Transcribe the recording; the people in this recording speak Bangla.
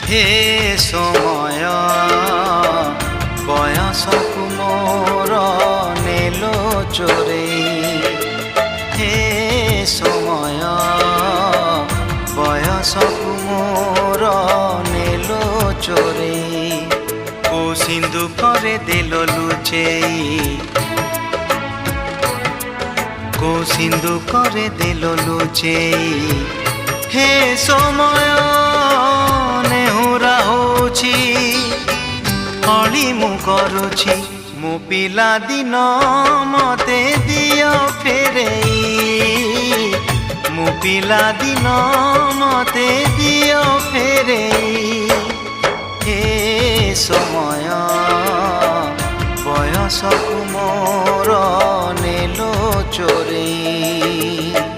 হে সময় বয়সকু মোর নেলো চোরেই। হে সময় বয়সকু মোর নেলো চোরেই। কো সিন্ধুকরে দেল লুচেই, কো সিন্ধুকরে দেল লুচেই। হে সময় ନେହୁରା ହଉଛି ଅଳି ମୁଁ କରୁଛି। ମୋ ପିଲାଦିନ ମତେ ଦିଅ ଫେରେଇ, ମୋ ପିଲାଦିନ ମତେ ଦିଅ ଫେରେଇ। ହେ ସମୟ ବୟସକୁ ମୋର ନେଲ ଚୋରେଇ।